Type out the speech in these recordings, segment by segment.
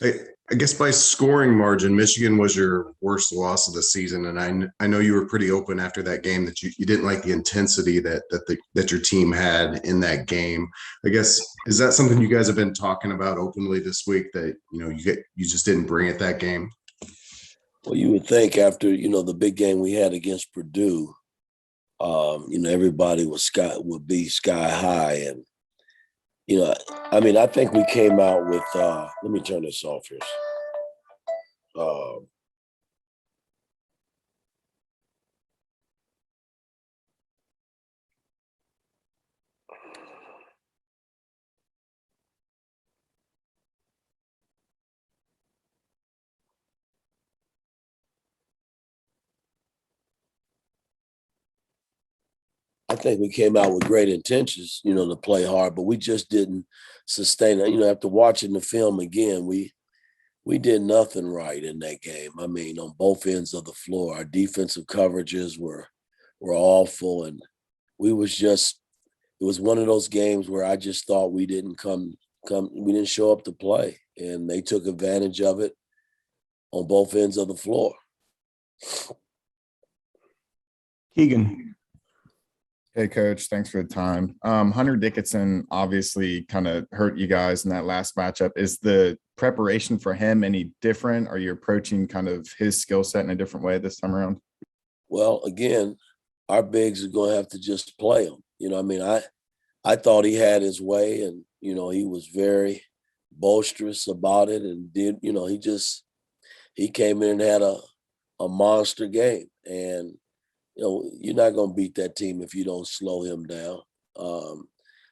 I, I guess by scoring margin, Michigan was your worst loss of the season, and I know you were pretty open after that game that you didn't like the intensity that your team had in that game. I guess is that something you guys have been talking about openly this week that you just didn't bring it that game? Well, you would think after the big game we had against Purdue, everybody would be sky high, and I think we came out with. Let me turn this off here. I think we came out with great intentions, to play hard, but we just didn't sustain it. After watching the film again, we did nothing right in that game. On both ends of the floor, our defensive coverages were awful, and it was one of those games where I just thought we didn't we didn't show up to play, and they took advantage of it on both ends of the floor. Keegan. Hey, Coach. Thanks for the time. Hunter Dickinson obviously kind of hurt you guys in that last matchup. Is the preparation for him any different? Are you approaching kind of his skill set in a different way this time around? Well, again, our bigs are going to have to just play him. I thought he had his way, and, he was very boisterous about it, and he came in and had a monster game. And you're not going to beat that team if you don't slow him down.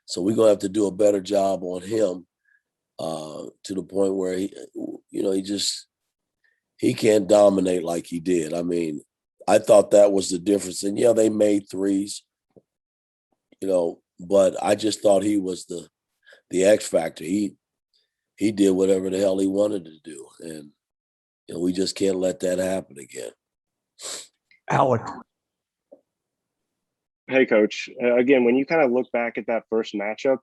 So we're going to have to do a better job on him to the point where he can't dominate like he did. I thought that was the difference. And yeah, they made threes, but I just thought he was the X factor. He did whatever the hell he wanted to do. And we just can't let that happen again. Alec. Hey, Coach. Again, when you kind of look back at that first matchup,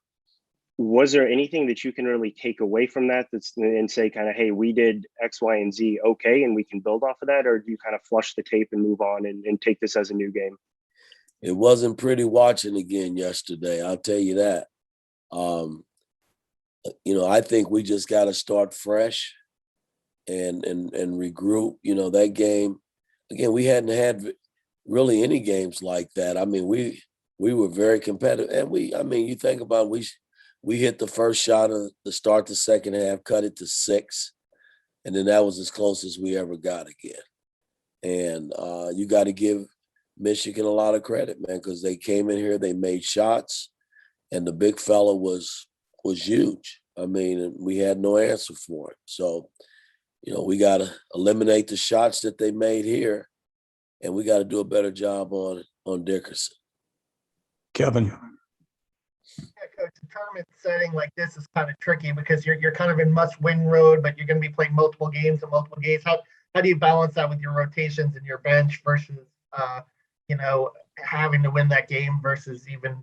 was there anything that you can really take away from that and say kind of, hey, we did X, Y, and Z okay, and we can build off of that? Or do you kind of flush the tape and move on and take this as a new game? It wasn't pretty watching again yesterday. I'll tell you that. I think we just got to start fresh and regroup. That game, again, we hadn't had really any games like that. We were very competitive, and you think about it, we hit the first shot of the start the second half, cut it to 6, and then that was as close as we ever got again. And you got to give Michigan a lot of credit, man, because they came in here, they made shots, and the big fella was huge. We had no answer for it. So, we got to eliminate the shots that they made here, and we got to do a better job on Dickinson. Kevin. Yeah, Coach, a tournament setting like this is kind of tricky because you're kind of in must-win road, but you're going to be playing multiple games and multiple games. How do you balance that with your rotations and your bench versus having to win that game versus even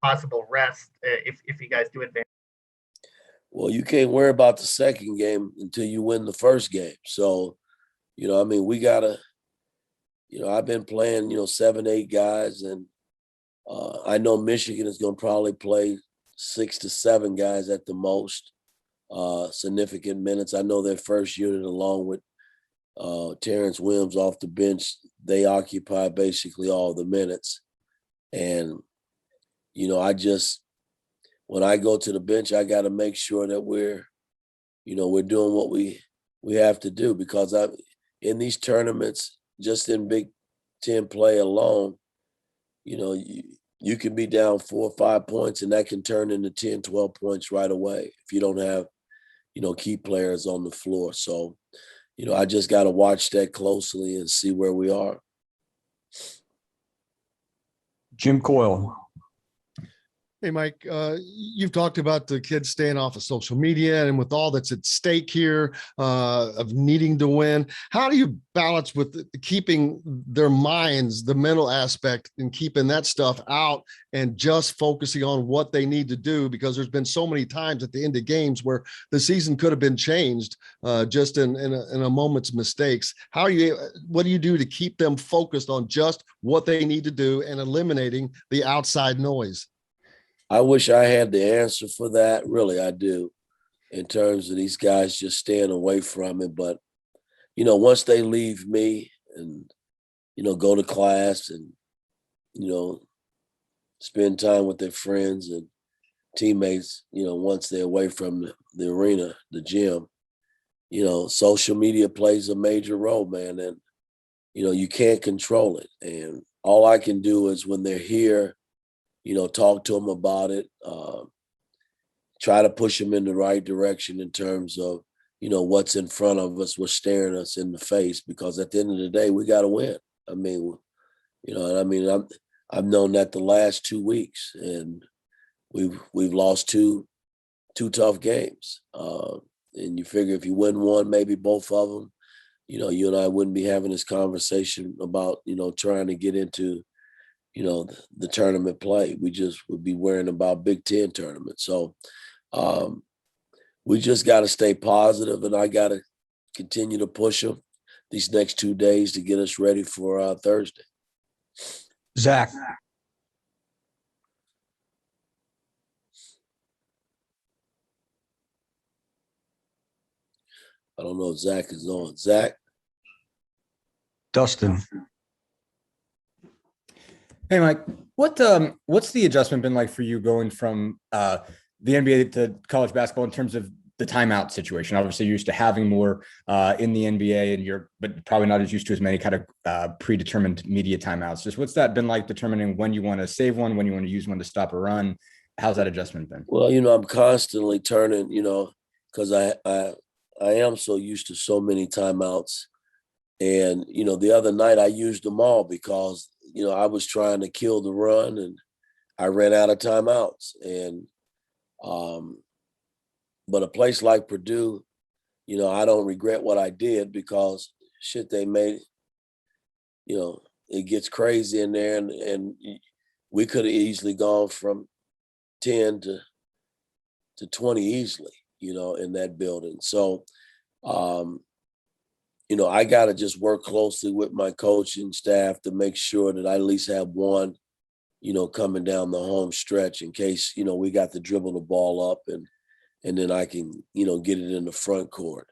possible rest if you guys do advance? Well, you can't worry about the second game until you win the first game. So, we got to, I've been playing, 7, 8 guys, and I know Michigan is going to probably play 6 to 7 guys at the most, significant minutes. I know their first unit, along with Terrence Williams off the bench, they occupy basically all the minutes. And, when I go to the bench, I got to make sure that we're doing what we have to do, because in these tournaments, just in Big Ten play alone, you can be down 4 or 5 points, and that can turn into 10, 12 points right away if you don't have, key players on the floor. So, I just got to watch that closely and see where we are. Jim Coyle. Hey, Mike, you've talked about the kids staying off of social media and with all that's at stake here of needing to win. How do you balance with keeping their minds, the mental aspect, and keeping that stuff out and just focusing on what they need to do? Because there's been so many times at the end of games where the season could have been changed just in a moment's mistakes. What do you do to keep them focused on just what they need to do and eliminating the outside noise? I wish I had the answer for that. Really, I do, in terms of these guys just staying away from it. But, once they leave me and, go to class and, spend time with their friends and teammates, once they're away from the arena, the gym, social media plays a major role, man. And, you can't control it. And all I can do is when they're here, talk to them about it, try to push them in the right direction in terms of, what's in front of us, what's staring us in the face, because at the end of the day, we got to win. I mean, I've known that the last 2 weeks, and we've lost two tough games. And you figure if you win one, maybe both of them, you and I wouldn't be having this conversation about, trying to get into, the tournament play. We just would be worrying about Big Ten tournament. So we just got to stay positive, and I got to continue to push them these next 2 days to get us ready for Thursday. Zach. I don't know if Zach is on. Zach? Dustin. Hey, Mike, what's the adjustment been like for you going from the NBA to college basketball in terms of the timeout situation? Obviously, you're used to having more in the NBA, but probably not as used to as many kind of predetermined media timeouts. Just what's that been like determining when you want to save one, when you want to use one to stop a run? How's that adjustment been? Well, I'm constantly turning, because I am so used to so many timeouts. And, the other night I used them all because, I was trying to kill the run and I ran out of timeouts. And, but a place like Purdue, I don't regret what I did because they made, it gets crazy in there and we could have easily gone from 10 to 20 easily, in that building. So, I got to just work closely with my coaching staff to make sure that I at least have one, coming down the home stretch in case, we got to dribble the ball up and then I can, get it in the front court.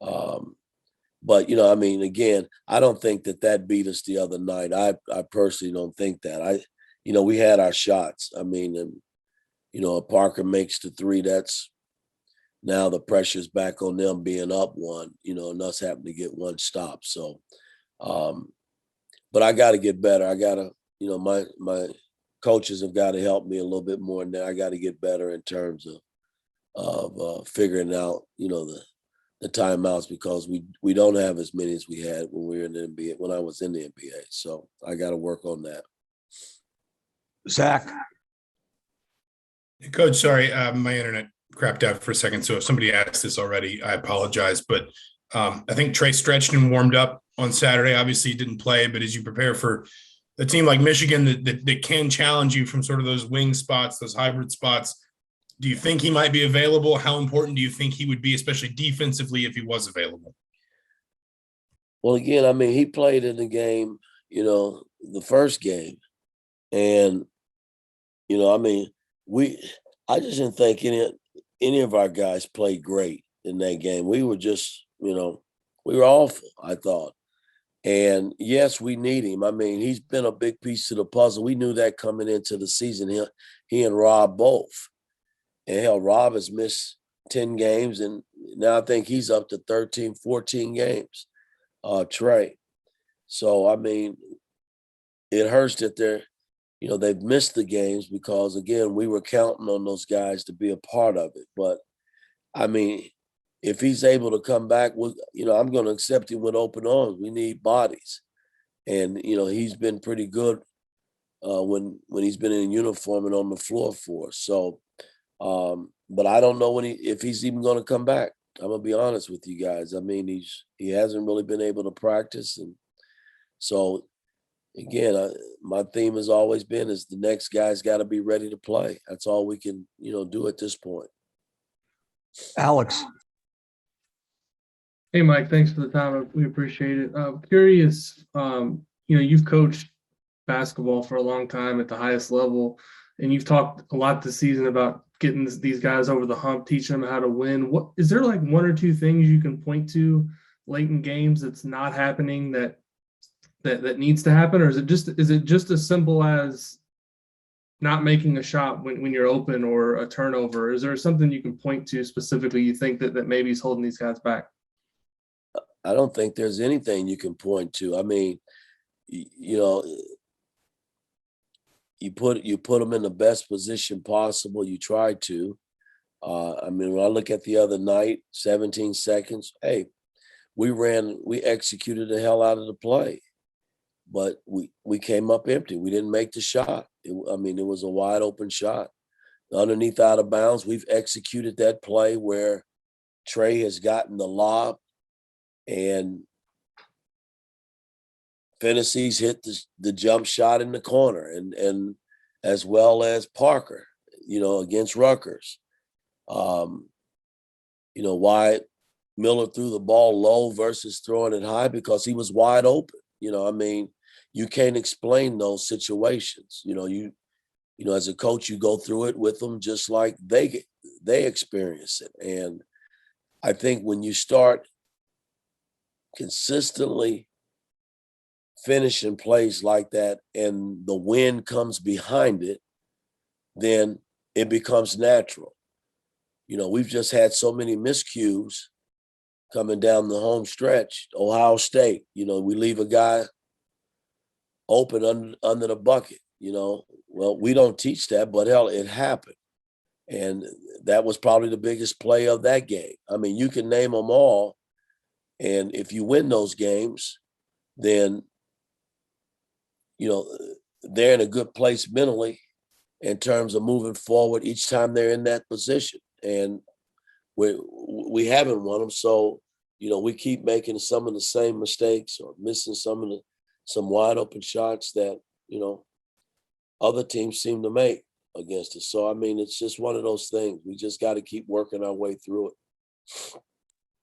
But, again, I don't think that beat us the other night. I personally don't think that. We had our shots. And, if Parker makes the three, that's now the pressure's back on them being up one, and us having to get one stop. So, but I got to get better. I got to, my coaches have got to help me a little bit more. And I got to get better in terms of figuring out, the timeouts, because we don't have as many as we had when we were in the NBA, when I was in the NBA. So I got to work on that. Zach. Coach, sorry, my internet crapped out for a second. So if somebody asked this already, I apologize. But I think Trey stretched and warmed up on Saturday. Obviously, he didn't play, but as you prepare for a team like Michigan that can challenge you from sort of those wing spots, those hybrid spots, do you think he might be available? How important do you think he would be, especially defensively, if he was available? Well, again, he played in the game, the first game. And, I just didn't think any of our guys played great in that game. We were just, we were awful, I thought. And yes, we need him. He's been a big piece to the puzzle. We knew that coming into the season. He and Rob both. And hell, Rob has missed 10 games, and now I think he's up to 13, 14 games, Trey. So, it hurts that they've missed the games because, again, we were counting on those guys to be a part of it. But, if he's able to come back, I'm going to accept him with open arms. We need bodies. And, he's been pretty good when he's been in uniform and on the floor for us. So, but I don't know if he's even going to come back. I'm gonna be honest with you guys. I mean, he hasn't really been able to practice, and so again, my theme has always been is the next guy's got to be ready to play. That's all we can do at this point. Alex. Hey, Mike, thanks for the time. We appreciate it. Curious, you've coached basketball for a long time at the highest level, and you've talked a lot this season about getting these guys over the hump, teaching them how to win. What is there like one or two things you can point to late in games that's not happening that needs to happen, or is it just as simple as not making a shot when you're open or a turnover? Is there something you can point to specifically you think that maybe is holding these guys back? I don't think there's anything you can point to. I mean, you put them in the best position possible. You try to. I mean, when I look at the other night, 17 seconds, hey, we executed the hell out of the play, but we came up empty. We didn't make the shot. It was a wide open shot. Underneath out of bounds, we've executed that play where Trey has gotten the lob and Fennessy's hit the jump shot in the corner, and as well as Parker, against Rutgers. Why Miller threw the ball low versus throwing it high, because he was wide open. You can't explain those situations. As a coach, you go through it with them just like they experience it. And I think when you start consistently finishing plays like that and the win comes behind it, then it becomes natural. We've just had so many miscues coming down the home stretch. Ohio State, we leave a guy open under the bucket, Well, we don't teach that, but hell, it happened. And that was probably the biggest play of that game. I mean, you can name them all. And if you win those games, then, they're in a good place mentally in terms of moving forward each time they're in that position. And we haven't won them. So, we keep making some of the same mistakes or missing some wide open shots that, other teams seem to make against us. So, it's just one of those things. We just got to keep working our way through it.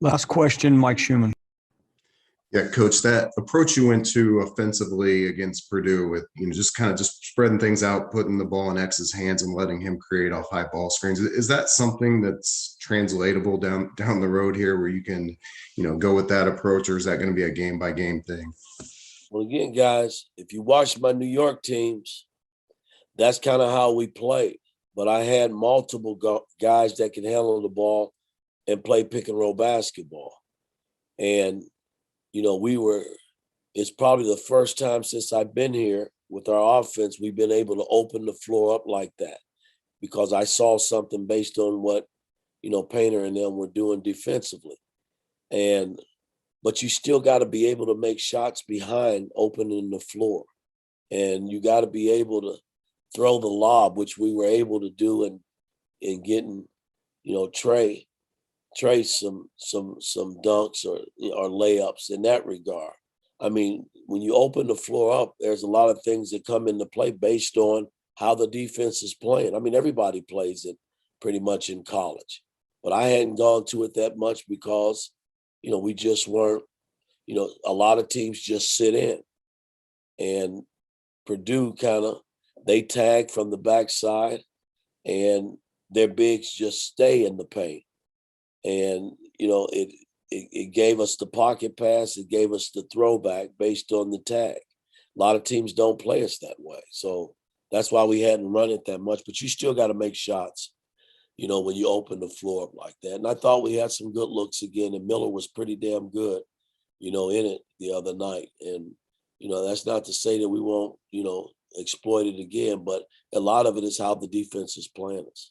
Last question, Mike Schumann. Yeah, Coach, that approach you went to offensively against Purdue with, just kind of just spreading things out, putting the ball in X's hands and letting him create off high ball screens. Is that something that's translatable down the road here where you can, go with that approach, or is that going to be a game by game thing? Well, again, guys, if you watch my New York teams, that's kind of how we played. But I had multiple guys that can handle the ball and play pick and roll basketball. And it's probably the first time since I've been here with our offense, we've been able to open the floor up like that, because I saw something based on what, Painter and them were doing defensively. But you still got to be able to make shots behind opening the floor. And you got to be able to throw the lob, which we were able to do in getting, Trey some dunks or layups in that regard. When you open the floor up, there's a lot of things that come into play based on how the defense is playing. Everybody plays it pretty much in college, but I hadn't gone to it that much because, we just weren't, a lot of teams just sit in, and Purdue they tag from the backside and their bigs just stay in the paint. And, it gave us the pocket pass. It gave us the throwback based on the tag. A lot of teams don't play us that way. So that's why we hadn't run it that much. But you still got to make shots, when you open the floor up like that. And I thought we had some good looks again. And Miller was pretty damn good, in it the other night. And, that's not to say that we won't, exploit it again. But a lot of it is how the defense is playing us.